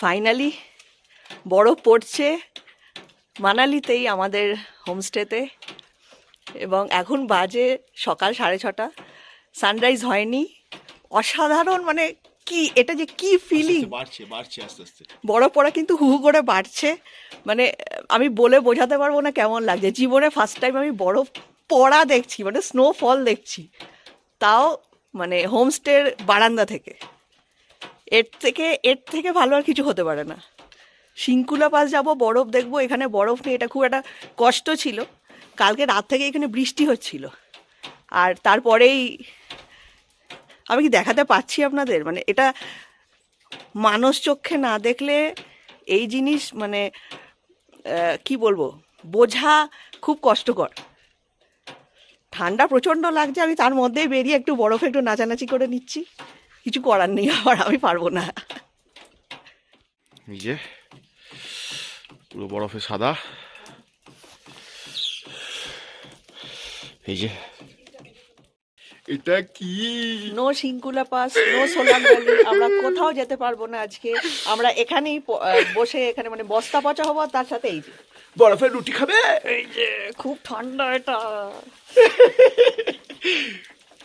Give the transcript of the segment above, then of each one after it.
Finally বরফ পড়ছে মানালিতেই আমাদের হোমস্টেতে, এবং এখন বাজে সকাল 6:30। সানরাইজ হয়নি। অসাধারণ, মানে কি এটা যে কি ফিলিং! বাড়ছে আস্তে আস্তে। বরফ পড়া কিন্তু হু হু করে বাড়ছে, মানে আমি বলে বোঝাতে পারবো না কেমন লাগছে। জীবনে ফার্স্ট টাইম আমি বরফ পড়া দেখছি, মানে স্নোফল দেখছি, তাও মানে হোমস্টের বারান্দা থেকে। এর থেকে ভালো আর কিছু হতে পারে না। সিংকুলা পাস যাব, বরফ দেখবো, এখানে বরফ নেই, এটা খুব একটা কষ্ট ছিল। কালকে রাত থেকে এখানে বৃষ্টি হচ্ছিল, আর তারপরেই আমি কি দেখাতে পাচ্ছি আপনাদের, মানে এটা মানুষ চোখে না দেখলে এই জিনিস মানে কি বলবো, বোঝা খুব কষ্টকর। ঠান্ডা প্রচণ্ড লাগছে, আমি তার মধ্যেই বেরিয়ে একটু বরফে একটু নাচানাচি করে নিচ্ছি। কিছু করার নেই, আবার আমি পারবো না। এই যে পুরো বরফে সাদা, এই যে এটা কি? No Shinkula pass, no Solang valley, আমরা কোথাও যেতে পারবো না আজকে। আমরা এখানেই বসে এখানে মানে বস্তা পচা হবো, আর তার সাথে এই যে বরফের রুটি খাবে? এই যে খুব ঠান্ডা এটা।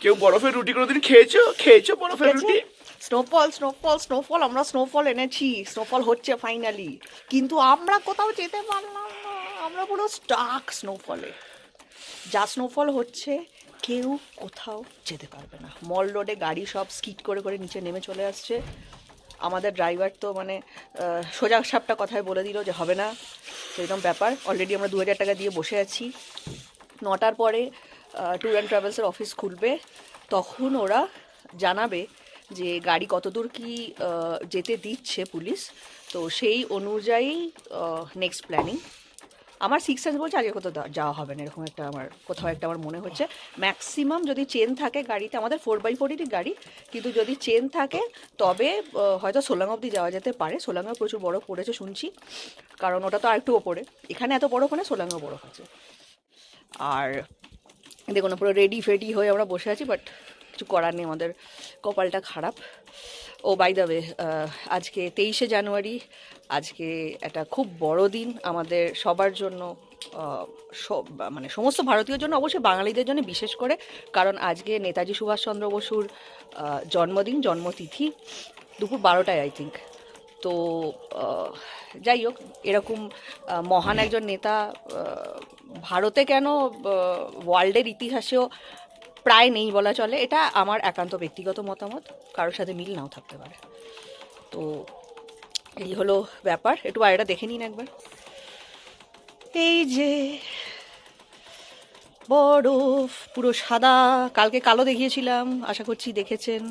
কেউ বরফের রুটি কোনোদিন খেয়েছো বরফের রুটি? স্নোফল স্নোফল স্নোফল, আমরা স্নোফল এনেছি, স্নোফল হচ্ছে ফাইনালি, কিন্তু আমরা কোথাও যেতে পারলাম না। আমরা পুরো স্টাক স্নোফলে। যা স্নোফল হচ্ছে কেউ কোথাও যেতে পারবে না। মল রোডে গাড়ি সব স্কিড করে করে নিচে নেমে চলে আসছে। আমাদের ড্রাইভার তো মানে সোজা সাপটা কথায় বলে দিল যে হবে না, সেরকম ব্যাপার। অলরেডি আমরা 2000 টাকা দিয়ে বসে আছি। 9টার পরে ট্যুর অ্যান্ড ট্রাভেলসের অফিস খুলবে, তখন ওরা জানাবে যে গাড়ি কতদূর কি যেতে দিচ্ছে পুলিশ। তো সেই অনুযায়ী নেক্সট প্ল্যানিং। আমার 6 সেন্স বলছে আজকে কোথাও যাওয়া হবে না, এরকম একটা আমার কোথাও একটা আমার মনে হচ্ছে। ম্যাক্সিমাম যদি চেন থাকে গাড়িতে, আমাদের 4x4-এরই গাড়ি, কিন্তু যদি চেন থাকে তবে হয়তো সোলাং অবধি যাওয়া যেতে পারে। সোলাংয়েও প্রচুর বরফ পড়েছে শুনছি, কারণ ওটা তো আরেকটু ওপরে। এখানে এত বরফ মানে সোলাংয়েও বরফ আছে। আর দেখুন পুরো রেডি ফেডি হয়ে আমরা বসে আছি, বাট কিছু করার নেই, আমাদের কপালটা খারাপ। ও বাই দ্য ওয়ে, আজকে 23শে জানুয়ারি, আজকে একটা খুব বড় দিন আমাদের সবার জন্য, মানে সমস্ত ভারতীয়র জন্য, অবশ্যই বাঙালিদের জন্য বিশেষ করে, কারণ আজকে নেতাজি সুভাষচন্দ্র বসুর জন্মদিন, জন্মতিথি, দুপুর 12টায় আই থিঙ্ক। তো যাই হোক, এরকম মহান একজন নেতা ভারতে কেন, ওয়ার্ল্ডের ইতিহাসেও প্রায় নেই বলা চলে। এটা আমার একান্ত ব্যক্তিগত মতামত, কারোর সাথে মিল নাও থাকতে পারে। তো এই হলো ব্যাপার। একটু বাইরেটা দেখে নিন একবার। এই যে বরফ পুরো সাদা, কালকে কালো দেখিয়েছিলাম, আশা করছি দেখেছেন।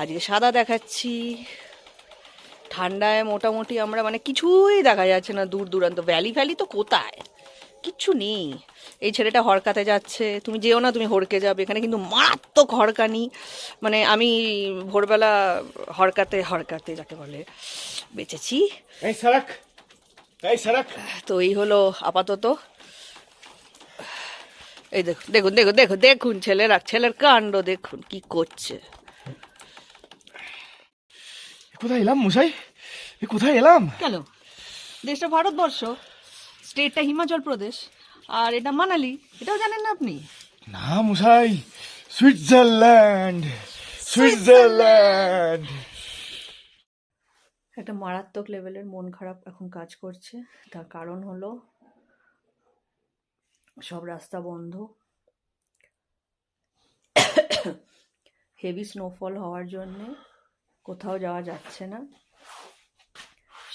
আজকে সাদা দেখাচ্ছি। ঠান্ডায় মোটামুটি আমরা মানে কিছুই দেখা যাচ্ছে না, দূর দূরান্ত। ভ্যালি ভ্যালি তো কোথায়, কিচ্ছু নেই। এই ছেলেটা হরকাতে যাচ্ছে, তুমি যেও না, তুমি হরকে যাবে। এখানে কিন্তু মারাত্মক হরকানি, মানে আমি ভোরবেলা হরকাতে হরকাতে যাকে বলে বেঁচেছি। এই সড়ক। তো এই হলো আপাতত। এই দেখুন দেখুন দেখুন দেখুন দেখুন ছেলের কাণ্ড দেখুন কি করছে। কোথায় এলাম মশাই? কোথায় এলাম? কেন? দেশটা ভারতবর্ষ, স্টেটটা হিমাচল প্রদেশ, আর এটা মানালি। এটাও জানেন না আপনি? না মশাই, সুইজারল্যান্ড। একটা মারাত্মক লেভেলের মন খারাপ এখন কাজ করছে। তার কারণ হলো সব রাস্তা বন্ধ, হেভি স্নোফল হওয়ার জন্যে কোথাও যাওয়া যাচ্ছে না।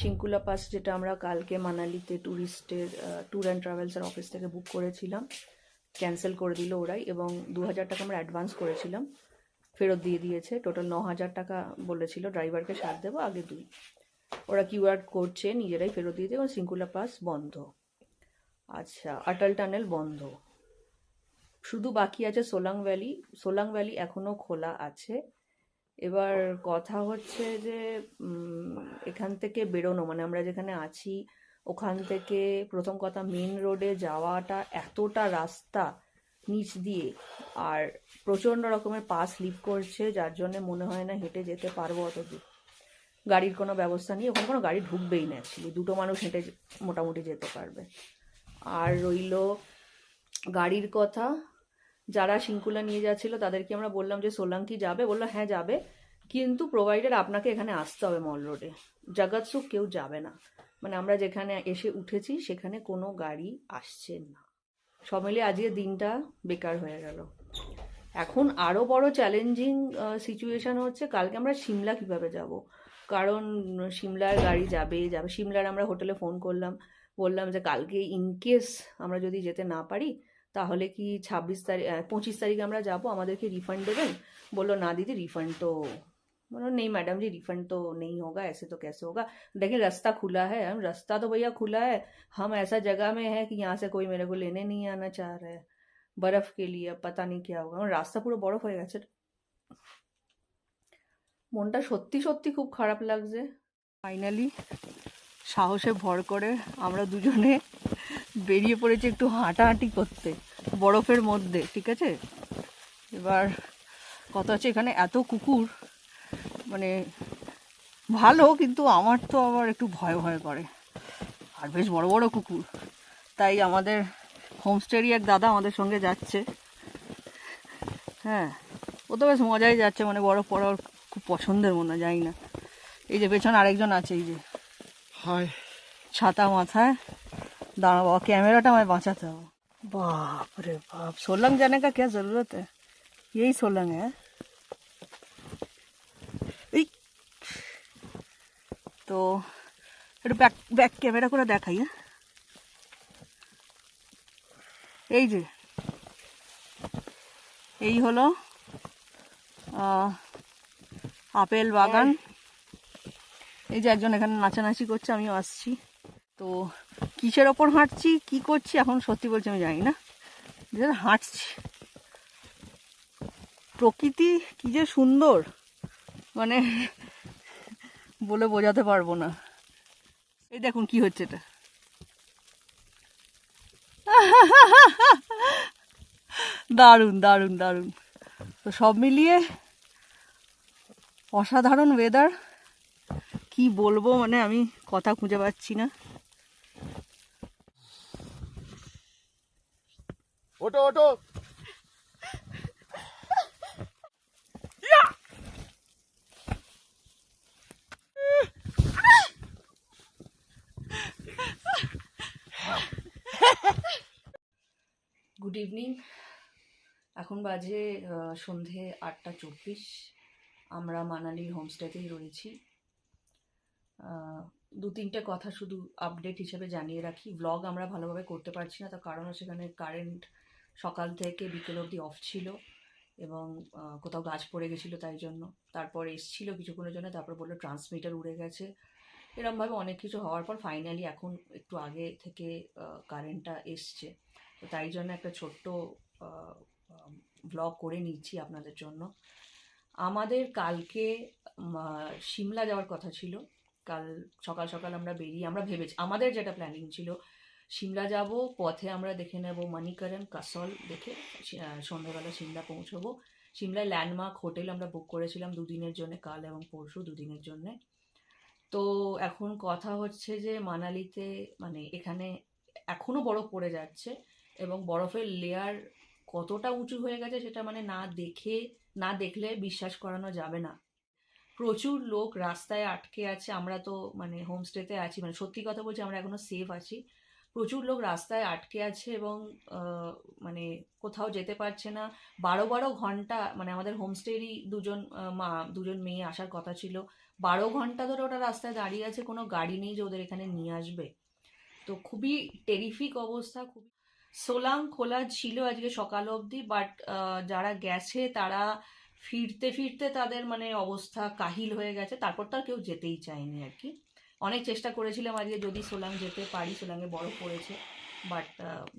সিংকুলা পাস, যেটা আমরা কালকে মানালিতে ট্যুরিস্টের ট্যুর অ্যান্ড ট্রাভেলসের অফিস থেকে বুক করেছিলাম, ক্যান্সেল করে দিল ওরাই, এবং 2000 টাকা আমরা অ্যাডভান্স করেছিলাম, ফেরত দিয়ে দিয়েছে। টোটাল 9000 টাকা বলেছিল, ড্রাইভারকে 7 দেবো, আগে 2। ওরা কিউআর করছে, নিজেরাই ফেরত দিয়ে দেবে। এবং সিংকুলা পাস বন্ধ। আচ্ছা, অটল টানেল বন্ধ, শুধু বাকি আছে সোলাং ভ্যালি। সোলাং ভ্যালি এখনও খোলা আছে। এবার কথা হচ্ছে যে এখান থেকে বেরোনো, মানে আমরা যেখানে আছি ওখান থেকে প্রথম কথা মেন রোডে যাওয়াটা, এতটা রাস্তা নিচ দিয়ে, আর প্রচণ্ড রকমের পা স্লিপ করছে, যার জন্য মনে হয় না হেঁটে যেতে পারবো অত দূর। গাড়ির কোনো ব্যবস্থা নেই, ওখানে কোনো গাড়ি ঢুকবেই না অ্যাকচুয়ালি, দুটো মানুষ হেঁটে মোটামুটি যেতে পারবে। আর রইল গাড়ির কথা, যারা সিঙ্কুলা নিয়ে যাচ্ছিল তাদেরকে আমরা বললাম যে সোলাঙ্কি যাবে, বললো হ্যাঁ যাবে, কিন্তু প্রোভাইডার আপনাকে এখানে আসতে হবে মল রোডে, জগৎসুখ কেউ যাবে না, মানে আমরা যেখানে এসে উঠেছি সেখানে কোনো গাড়ি আসছে না। সব মিলিয়ে আজকে দিনটা বেকার হয়ে গেল। এখন আরও বড় চ্যালেঞ্জিং সিচুয়েশন হচ্ছে কালকে আমরা সিমলা কিভাবে যাব, কারণ সিমলার গাড়ি যাবে যাবে, সিমলার আমরা হোটেলে ফোন করলাম, বললাম যে কালকে ইনকেস আমরা যদি যেতে না পারি তাহলে কি 26 তারিখ 25 তারিখে আমরা যাব, আমাদেরকে রিফান্ড দেবেন? বললো না दीदी रिफंड तो, बोलो नहीं मैडम जी रिफंड तो नहीं होगा, ऐसे तो कैसे होगा, देखिए रास्ता खुला है, हम रास्ता तो भैया खुला है, हम ऐसा जगह में है कि यहाँ से कोई मेरे को लेने नहीं आना चाह रहा है बर्फ के लिए, अब पता नहीं क्या होगा, রাস্তা পুরো বরফ হয়ে গেছে। মনটা সত্যি সত্যি খুব খারাপ লাগছে। ফাইনালি সাহসে ভর করে আমরা দুজনে বেরিয়ে পড়েছি একটু হাঁটাহাঁটি করতে বরফের মধ্যে, ঠিক আছে। এবার কথা হচ্ছে এখানে এত কুকুর, মানে ভালো, কিন্তু আমার তো আবার একটু ভয় ভয় করে, আর বেশ বড় বড় কুকুর। তাই আমাদের হোমস্টেরই এক দাদা আমাদের সঙ্গে যাচ্ছে, হ্যাঁ ও তো বেশ মজাই যাচ্ছে, মানে বরফ পড়া ওর খুব পছন্দের মনে, যাই না। এই যে পেছনে আরেকজন আছে, এই যে हाय ছাতা মাথায়, दाना बाबा कैमराटा मैं बचाता हूँ। बाप रे बाप, सोलंग जाने का क्या जरूरत है, यही सोलंग है। এই তো একটু ব্যাক ব্যাক ক্যামেরা করে দেখাই, হ্যাঁ এই যে এই হলো আপেল বাগান, এই যে একজন এখানে নাচানাচি করছে, আমিও আসছি। তো কিসের ওপর হাঁটছি কি করছি এখন সত্যি বলছি আমি জানি না, হাঁটছি। প্রকৃতি কি যে সুন্দর, মানে বলে বোঝাতে পারবো না। এই দেখুন কি হচ্ছে এটা, দারুণ দারুণ দারুণ। তো সব মিলিয়ে অসাধারণ ওয়েদার, কি বলবো, মানে আমি কথা খুঁজে পাচ্ছি না। ओटो ओटो গুড ইভিনিং, এখন বাজে সন্ধে 8টা 24, আমরা মানালির হোমস্টেতেই রয়েছি। দু তিনটে কথা শুধু আপডেট হিসেবে জানিয়ে রাখি, ব্লগ আমরা ভালোভাবে করতে পারছি না, তার কারণ সেখানে কারেন্ট সকাল থেকে বিকেল অবধি অফ ছিল, এবং কোথাও গাছ পড়ে গেছিলো তাই জন্য। তারপর এসছিল কিছুক্ষণের জন্য, তারপর বললো ট্রান্সমিটার উড়ে গেছে, এরমভাবে অনেক কিছু হওয়ার পর ফাইনালি এখন একটু আগে থেকে কারেন্টটা এসছে। তো তাই জন্য একটা ছোট্ট ব্লগ করে নিচ্ছি আপনাদের জন্য। আমাদের কালকে সিমলা যাওয়ার কথা ছিল, কাল সকাল সকাল আমরা বেরিয়ে, আমরা ভেবেছি, আমাদের যেটা প্ল্যানিং ছিল সিমলা যাব, পথে আমরা দেখে নেব মানিকরণ কাসল, দেখে সন্ধ্যাবেলা সিমলা পৌঁছবো। সিমলায় ল্যান্ডমার্ক হোটেল আমরা বুক করেছিলাম দুদিনের জন্য, কাল এবং পরশু দুদিনের জন্য। তো এখন কথা হচ্ছে যে মানালিতে, মানে এখানে এখনও বরফ পড়ে যাচ্ছে, এবং বরফের লেয়ার কতটা উঁচু হয়ে গেছে সেটা মানে না দেখলে বিশ্বাস করানো যাবে না। প্রচুর লোক রাস্তায় আটকে আছে, আমরা তো মানে হোমস্টেতে আছি, মানে সত্যি কথা বলছি আমরা এখনো সেফ আছি। প্রচুর লোক রাস্তায় আটকে আছে এবং মানে কোথাও যেতে পারছে না। 12 ঘন্টা, মানে আমাদের হোমস্টেরই দুজন মেয়ে আসার কথা ছিল, 12 ঘন্টা ধরে ওটা রাস্তায় দাঁড়িয়ে আছে, কোনো গাড়ি নেই যে ওদের এখানে নিয়ে আসবে। তো খুবই টেরিফিক অবস্থা। খুবই সোলাং খোলা ছিল আজকে সকাল অবধি, বাট যারা গেছে তারা ফিরতে ফিরতে তাদের মানে অবস্থা কাহিল হয়ে গেছে, তারপর তো আর কেউ যেতেই চায়নি আর কি। অনেক চেষ্টা করেছিলাম আজকে যদি সোলাং যেতে পারি, সোলাংয়ে বরফ পড়েছে, বাট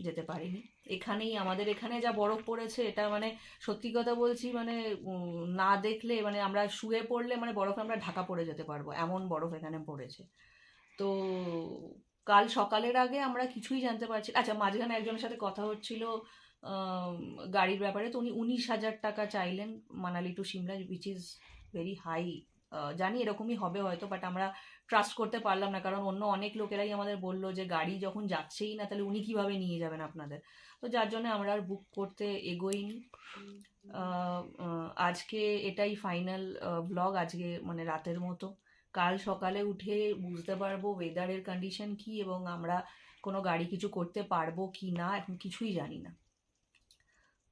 যেতে পারিনি। এখানেই আমাদের এখানে যা বরফ পড়েছে এটা মানে সত্যি কথা বলছি, মানে না দেখলে, মানে আমরা শুয়ে পড়লে মানে বরফে আমরা ঢাকা পড়ে যেতে পারবো, এমন বরফ এখানে পড়েছে। তো কাল সকালের আগে আমরা কিছুই জানতে পারছি। আচ্ছা, মাঝখানে একজনের সাথে কথা হচ্ছিল গাড়ির ব্যাপারে, তো উনি 19,000 টাকা চাইলেন Manali to Shimla, which is very high জানি এরকমই হবে হয়তো, বাট আমরা ট্রাস্ট করতে পারলাম না, কারণ অন্য অনেক লোকেরাই আমাদের বললো যে গাড়ি যখন যাচ্ছেই না তাহলে উনি কিভাবে নিয়ে যাবেন আপনাদের। তো যার জন্য আমরা আর বুক করতে এগোইনি। আজকে এটাই ফাইনাল ব্লগ, আজকে মানে রাতের মতো। কাল সকালে উঠে বুঝতে পারবো ওয়েদারের কন্ডিশন কি এবং আমরা কোনো গাড়ি কিছু করতে পারবো কি না, এখন কিছুই জানি না।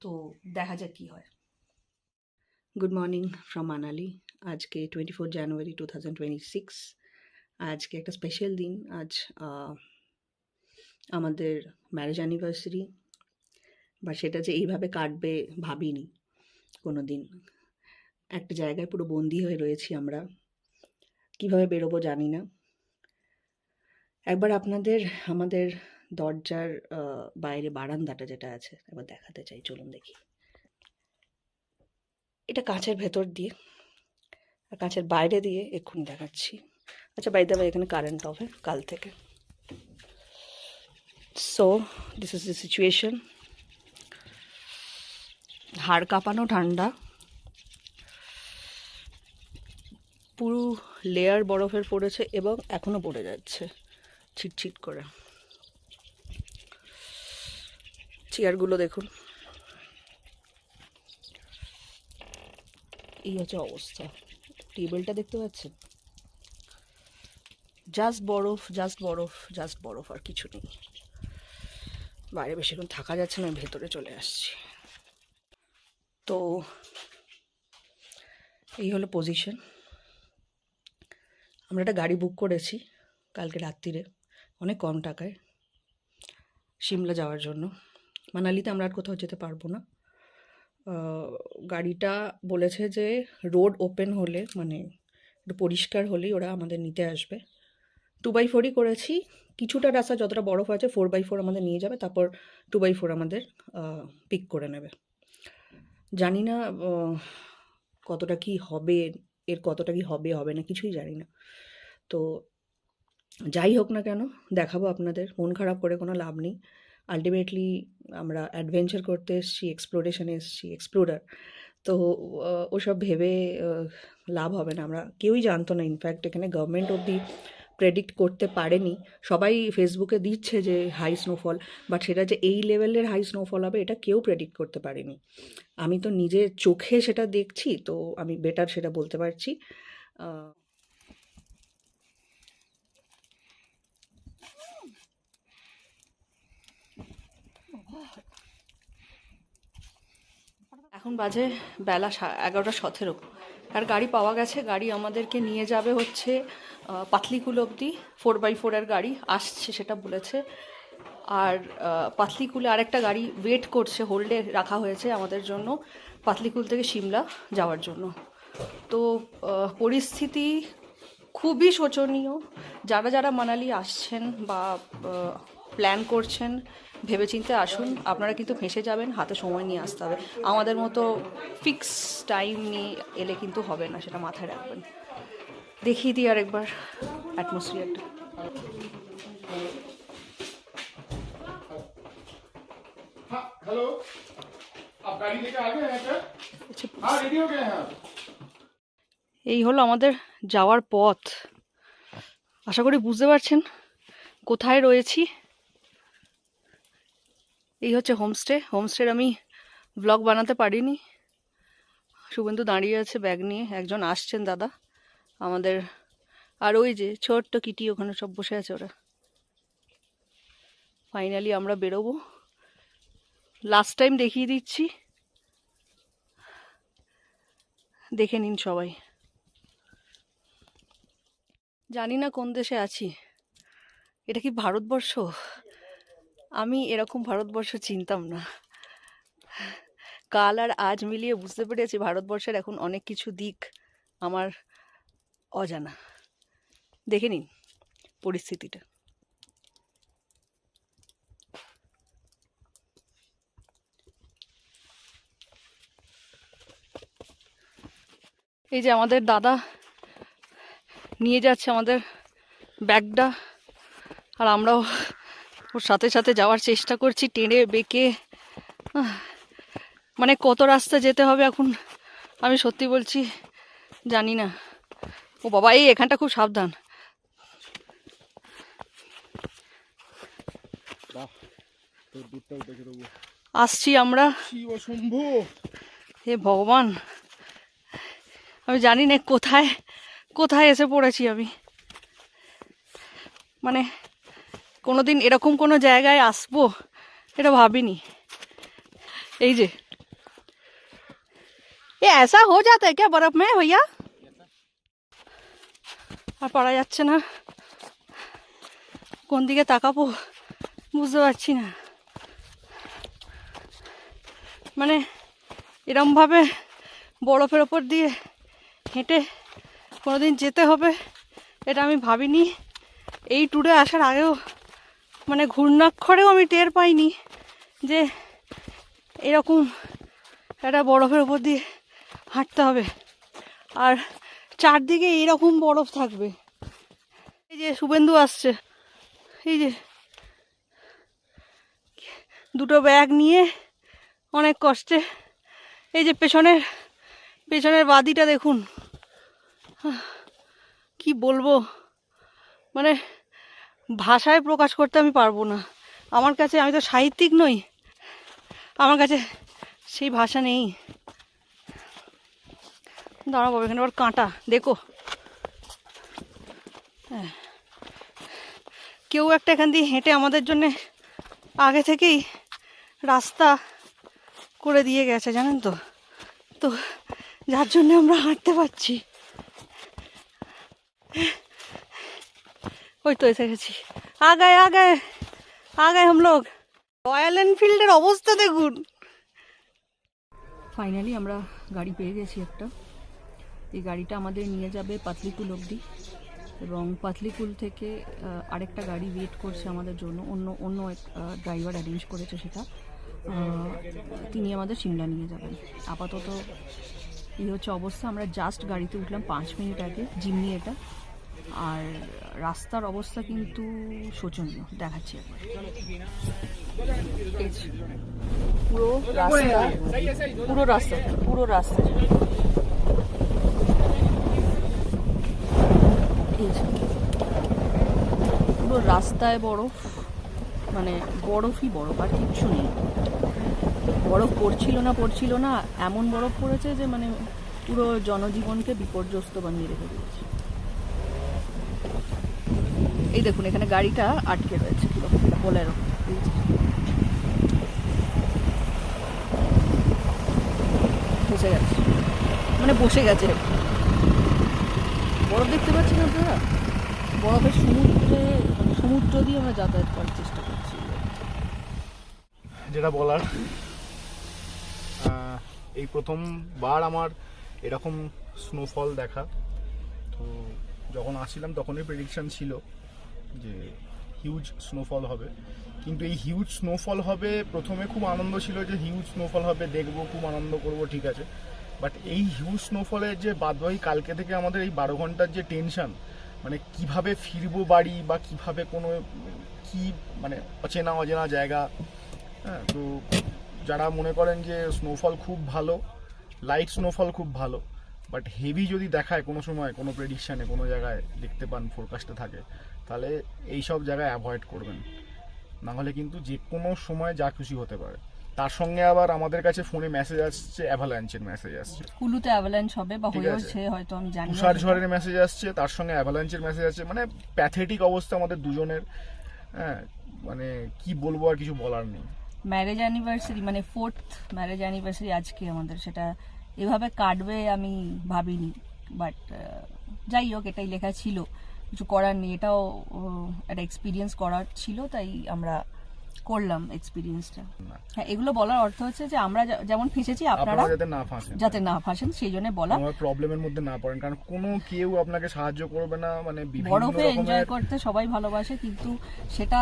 তো দেখা যাক কি হয়। Good morning from Manali. আজকে 24 জানুয়ারি 2026। আজকে একটা স্পেশাল দিন। আজ আমাদের ম্যারেজ অ্যানিভার্সারি, বা সেটা যে এইভাবে কাটবে ভাবিনি কোনো দিন। একটা জায়গায় পুরো বন্দি হয়ে রয়েছি আমরা, কিভাবে বেরোবো জানি না। একবার আপনাদের আমাদের দরজার বাইরে বারান্দাটা যেটা আছে একবার দেখাতে চাই, চলুন দেখি। এটা কাঁচের ভেতর দিয়ে আর কাঁচের বাইরে দিয়ে এক্ষুনি দেখাচ্ছি। আচ্ছা, বাই দ্য ওয়ে, এখানে কারেন্ট অফ কাল থেকে। So this is the situation. হাড় কাঁপানো ঠান্ডা, পুরো লেয়ার বরফের পড়েছে এবং এখনো পড়ে যাচ্ছে ছিটছিট করে। চেয়ারগুলো দেখুন, এই হচ্ছে অবস্থা। টেবিলটা দেখতে পাচ্ছেন, জাস্ট বরফ, জাস্ট বরফ, জাস্ট বরফ, আর কিছু নেই। বাইরে বেশিক্ষণ থাকা যাচ্ছে না, ভেতরে চলে আসছি। তো এই হলো পজিশন। আমরা একটা গাড়ি বুক করেছি কালকে রাত্রিরে অনেক কম টাকায় সিমলা যাওয়ার জন্য। মানালিতে আমরা আর কোথাও যেতে পারবো না। গাড়িটা বলেছে যে রোড ওপেন হলে, মানে একটু পরিষ্কার হলেই ওরা আমাদের নিতে আসবে। 2x4 করেছি। কিছুটা রাস্তা যতটা বরফ আছে 4x4 আমাদের নিয়ে যাবে, তারপর 2x4 আমাদের পিক করে নেবে। জানি না কতটা কি হবে, এর কতটা কি হবে হবে না কিছুই জানি না। তো যাই হোক না কেন, দেখাবো আপনাদের। মন খারাপ করে কোনো লাভ নেই। আলটিমেটলি আমরা অ্যাডভেঞ্চার করতে এসেছি, এক্সপ্লোরেশনে এসেছি, এক্সপ্লোরার। তো ওসব ভেবে লাভ হবে না। আমরা কেউই জানতো না, ইনফ্যাক্ট এখানে গভর্নমেন্ট অবধি প্রেডিক্ট করতে পারেনি। সবাই ফেসবুকে দিচ্ছে যে হাই স্নোফল, বাট সেটা যে এই লেভেলের হাই স্নোফল হবে এটা কেউ প্রেডিক্ট করতে পারেনি। আমি তো নিজের চোখে সেটা দেখছি, তো আমি বেটার সেটা বলতে পারছি। এখন বাজে বেলা 11:17, আর গাড়ি পাওয়া গেছে। গাড়ি আমাদেরকে নিয়ে যাবে হচ্ছে পাতলিকুল অবধি। 4x4 এর গাড়ি আসছে সেটা বলেছে। আর পাতলিকুলে আরেকটা গাড়ি ওয়েট করছে, হোল্ডে রাখা হয়েছে আমাদের জন্য পাতলিকুল থেকে সিমলা যাওয়ার জন্য। তো পরিস্থিতি খুবই শোচনীয়। যারা যারা মানালি আসছেন বা প্ল্যান করছেন, ভেবেচিন্তে আসুন। আপনারা কিন্তু ফেঁসে যাবেন, হাতে সময় নিয়ে আসতে হবে। আমাদের মতো ফিক্স টাইম নিয়ে এলে কিন্তু হবে না, সেটা মাথায় রাখবেন। দেখিয়ে দিই আরেকবার অ্যাটমসফিয়ারটা। हाँ हेलो, आप गाड़ी लेके आ गए हैं क्या? हाँ रेडी हो गए हैं आप? এই হলো আমাদের যাওয়ার পথ। আশা করি বুঝতে পারছেন কোথায় রয়েছি। এই হচ্ছে হোমস্টে। হোমস্টের আমি ব্লগ বানাতে পারিনি। শুভেন্দু দাঁড়িয়ে আছে ব্যাগ নিয়ে, একজন আসছেন দাদা আমাদের, আর ওই যে ছোট্ট কিটি ওখানে সব বসে আছে ওরা। ফাইনালি আমরা বেরোবো। লাস্ট টাইম দেখিয়ে দিচ্ছি, দেখে নিন সবাই। জানি না কোন দেশে আছি, এটা কি ভারতবর্ষ? আমি এরকম ভারতবর্ষ চিনতাম না। কাল আর আজ মিলিয়ে বুঝতে পেরেছি ভারতবর্ষের এখন অনেক কিছু দিক আমার অজানা। দেখে নিন পরিস্থিতিটা। এই যে আমাদের দাদা নিয়ে যাচ্ছে আমাদের ব্যাগটা, আর আমরাও ওর সাথে সাথে যাওয়ার চেষ্টা করছি টেনে বেঁকে। মানে কত রাস্তা যেতে হবে এখন আমি সত্যি বলছি জানি না। ও বাবা, এই এখানটা খুব সাবধান। আসছি আমরা। হে ভগবান, আমি জানি না কোথায় কোথায় এসে পড়েছি আমি। মানে কোনোদিন এরকম কোনো জায়গায় আসবো এটা ভাবিনি। এই যে এ ऐसा हो जाता है क्या बर्फ में भैया? আর পারা যাচ্ছে না, কোন দিকে তাকাবো বুঝতে পারছি না। মানে এরমভাবে বরফের ওপর দিয়ে হেঁটে কোনোদিন যেতে হবে এটা আমি ভাবিনি। এই ট্যুরে আসার আগেও মানে ঘূর্ণাক্ষরেও আমি টের পাইনি যে এরকম একটা বরফের ওপর দিয়ে হাঁটতে হবে আর চারদিকে এইরকম বরফ থাকবে। এই যে শুভেন্দু আসছে, এই যে দুটো ব্যাগ নিয়ে অনেক কষ্টে। এই যে পেছনের বাদিটা দেখুন, কি বলবো, মানে ভাষায় প্রকাশ করতে আমি পারবো না। আমার কাছে, আমি তো সাহিত্যিক নই, আমার কাছে সেই ভাষা নেই। দাঁড়াবো, এখানে আবার কাঁটা দেখো। হ্যাঁ, কেউ একটা এখান দিয়ে হেঁটে আমাদের জন্য আগে থেকেই রাস্তা করে দিয়ে গেছে, জানেন তো, তো যার জন্য আমরা হাঁটতে পারছি। ওই তো এসে গেছি, আগায় আগায় আগায় हम लोग। রয়্যাল এনফিল্ডের অবস্থা দেখুন। ফাইনালি আমরা গাড়ি পেয়ে গেছি একটা। এই গাড়িটা আমাদের নিয়ে যাবে পাতলিকুল অবধি, এবং পাতলিকুল থেকে আরেকটা গাড়ি ওয়েট করছে আমাদের জন্য, অন্য এক ড্রাইভার অ্যারেঞ্জ করেছে সেটা। তিনি আমাদের সিমলা নিয়ে যাবেন। আপাতত এই হচ্ছে অবস্থা। আমরা জাস্ট গাড়িতে উঠলাম 5 মিনিট আগে, জিমনি এটা। আর রাস্তার অবস্থা কিন্তু শোচনীয়, দেখাচ্ছি একবার। পুরো রাস্তা পুরো রাস্তায় বরফ, মানে বরফই বরফ, আর কিচ্ছু নেই। বরফ পড়ছিল না, এমন বরফ পড়েছে যে মানে পুরো জনজীবনকে বিপর্যস্ত বানিয়ে রেখে দিয়েছে। এই দেখুন, এখানে গাড়িটা আটকে রয়েছে, বোলেরো বসে গেছে, মানে বসে গেছে। বরফ দেখতে পাচ্ছেন আপনারা, বরফের সমুদ্র দিয়ে আমরা যাতায়াত করার চেষ্টা করছি। যেটা বলার, এই প্রথমবার আমার এরকম স্নোফল দেখা। তো যখন আসছিলাম তখনই প্রেডিকশন ছিল যে হিউজ স্নোফল হবে, কিন্তু এই হিউজ স্নোফল হবে, প্রথমে খুব আনন্দ ছিল যে হিউজ স্নোফল হবে, দেখবো, খুব আনন্দ করব, ঠিক আছে। বাট এই হিউজ স্নোফলের যে বাদবাকি কালকে থেকে আমাদের এই 12 ঘন্টার যে টেনশন, মানে কিভাবে ফিরবো বাড়ি, বা কিভাবে কোনো মানে অচেনা জায়গা। হ্যাঁ, তো যারা মনে করেন যে স্নোফল খুব ভালো, লাইট স্নোফল খুব ভালো, বাট হেভি যদি দেখায় কোনো সময় কোনো প্রেডিকশানে কোনো জায়গায় দেখতে পান, ফোরকাস্টে থাকে, তাহলে এই সব জায়গায় অ্যাভয়েড করবেন, না হলে কিন্তু যে কোনো সময় যা খুশি হতে পারে। তার সঙ্গে আবার আমাদের কাছে ফোনে মেসেজ আসছে, অ্যাভালাঞ্চের মেসেজ আসছে, কুলুতে অ্যাভালাঞ্চ হবে বা হয়েছে হয়তো, আমি জানি না। তুষার ঝড়ের মেসেজ আসছে, তার সঙ্গে অ্যাভালাঞ্চের মেসেজ আসছে, মানে প্যাথেটিক অবস্থা আমাদের দুজনের। হ্যাঁ, মানে কি বলবো, আর কিছু বলার নেই। ম্যারেজ অ্যানিভার্সারি, মানে 4th ম্যারেজ অ্যানিভার্সারি আজকে আমাদের, সেটা এভাবে কাটবে আমি ভাবিনি। বাট যাই হোক, এটাই লেখা ছিল, কিছু করার নেই। এটাও একটা এক্সপিরিয়েন্স করার ছিল, তাই আমরা করলাম এক্সপিরিয়েন্সটা। হ্যাঁ, এগুলো বলার অর্থ হচ্ছে যে আমরা যেমন ফেঁসেছি, আপনারা যাতে না ফাঁসেন, সেই জন্য বলা, প্রবলেমের মধ্যে না পড়েন, কারণ কোনো কেউ আপনাকে সাহায্য করবে না। মানে বরফে এনজয় করতে সবাই ভালোবাসে, কিন্তু সেটা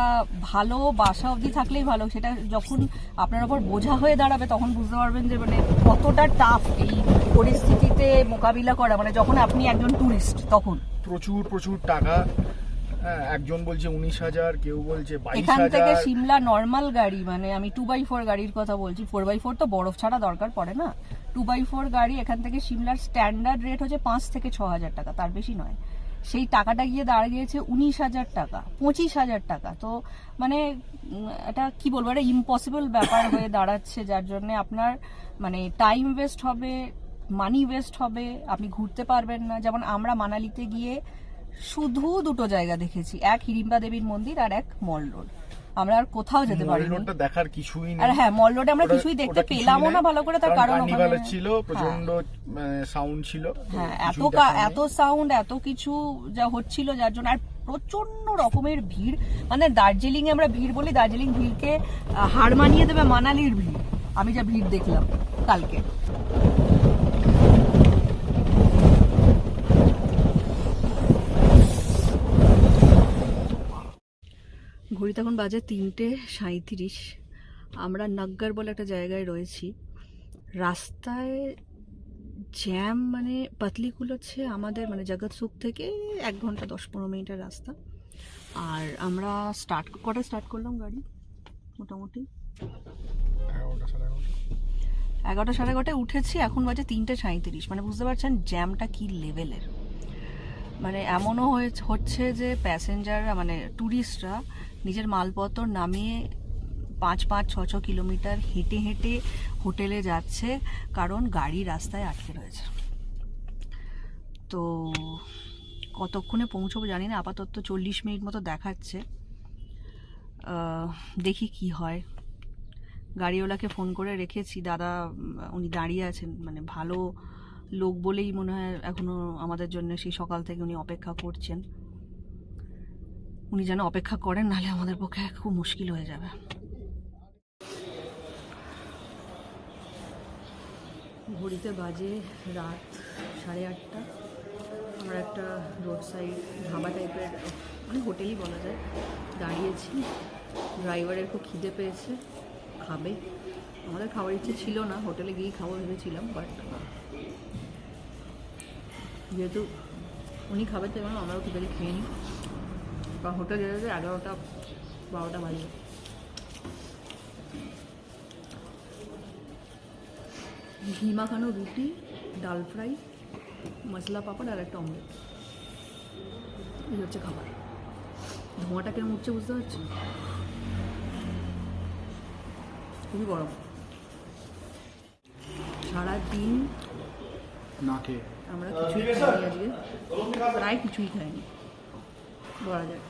ভালোবাসা অবধি থাকলেই ভালো। সেটা যখন আপনার ওপর বোঝা হয়ে দাঁড়াবে, তখন বুঝতে পারবেন যে মানে কতটা টাফ এই পরিস্থিতিতে মোকাবিলা করা। মানে যখন আপনি একজন টুরিস্ট, তখন প্রচুর টাকা। হ্যাঁ, একজন বলছে 19,000, কেউ বলছে 22,000। এখান থেকে সিমলা নর্মাল গাড়ি, মানে আমি 2x4 গাড়ির কথা বলছি, 4x4 তো বরফ ছাড়া দরকার পড়ে না, 2x4 গাড়ি এখান থেকে সিমলার স্ট্যান্ডার্ড রেট হচ্ছে 5 থেকে 6,000 টাকা, তার বেশি নয়। সেই টাকাটা গিয়ে দাঁড়িয়েছে 19,000 টাকা, 25,000 টাকা। তো মানে এটা কি বলবো, এটা ইম্পসিবল ব্যাপার হয়ে দাঁড়াচ্ছে, যার জন্য আপনার মানে টাইম ওয়েস্ট হবে, মানি ওয়েস্ট হবে, আপনি ঘুরতে পারবেন না। যেমন আমরা মানালিতে গিয়ে শুধু দুটো জায়গা দেখেছি, এক হিড়িম্বা দেবীর মন্দির আর এক মল রোড। আমরা আর কোথাও যেতে মল পারিনি। রোডটা দেখার কিছুই নেই। আর হ্যাঁ, মল রোডে আমরা কিছুই দেখতে ওটা কিছুই পেলামও নেই, না ভালো করে, তার কারণ কার্নিভাল ওখানে ছিল, প্রচন্ড সাউন্ড ছিল। তো হ্যাঁ, কিছুই দেখার নেই। এত সাউন্ড, এত কিছু যা হচ্ছিল, যার জন্য আর প্রচন্ড রকমের ভিড়। মানে দার্জিলিং এ আমরা ভিড় বলি, দার্জিলিং ভিড়কে হার মানিয়ে দেবে মানালির ভিড়। আমি যা ভিড় দেখলাম কালকে। ঘড়িতে এখন বাজে 3:37। আমরা নগ্গর বলে একটা জায়গায় রয়েছি। রাস্তায় জ্যাম, মানে পাতলিকুল হচ্ছে আমাদের মানে জগৎসুখ থেকে 1 ঘন্টা 10-15 মিনিটের রাস্তা। আর আমরা কটা স্টার্ট করলাম গাড়ি? মোটামুটি 11টা 11:30 উঠেছি, এখন বাজে 3:37। মানে বুঝতে পারছেন জ্যামটা কি লেভেলের। মানে এমনও হচ্ছে যে প্যাসেঞ্জাররা মানে ট্যুরিস্টরা নিজের মালপত্র নামিয়ে 5-6 কিলোমিটার হেঁটে হেঁটে হোটেলে যাচ্ছে, কারণ গাড়ি রাস্তায় আটকে রয়েছে। তো কতক্ষণে পৌঁছবো জানি না, আপাতত 40 মিনিট মতো দেখাচ্ছে। দেখি কি হয়। গাড়িওয়ালাকে ফোন করে রেখেছি, দাদা উনি দাঁড়িয়ে আছেন, মানে ভালো লোক বলেই মনে হয় এখনো আমাদের জন্য সেই সকাল থেকে উনি অপেক্ষা করছেন। উনি যেন অপেক্ষা করেন, নাহলে আমাদের পক্ষে খুব মুশকিল হয়ে যাবে। ঘড়িতে বাজে রাত 8:30। আমরা একটা রোড সাইড ধাবা টাইপের, মানে হোটেলই বলা যায়, দাঁড়িয়েছি। ড্রাইভারের খুব খিদে পেয়েছে, খাবে। আমাদের খাওয়ার ইচ্ছে ছিল না, হোটেলে গিয়েই খাবো ভেবেছিলাম, বাট যেহেতু উনি খাবে তো এবার আমরাও হোটেলে খেয়ে নিই। বা হোটেলে যেতে 11টা-12টা বাজে। ঘি মাখানো রুটি, ডাল ফ্রাই, মশলা পাপড় আর একটা অমলেট, এই হচ্ছে খাবার। ধোঁয়াটা কেমন উঠছে বুঝতে পারছি, খুবই গরম। সারাদিন না খেয়ে আমরা কিছুই খাইনি আজকে, প্রায় কিছুই খাইনি বলা যায়।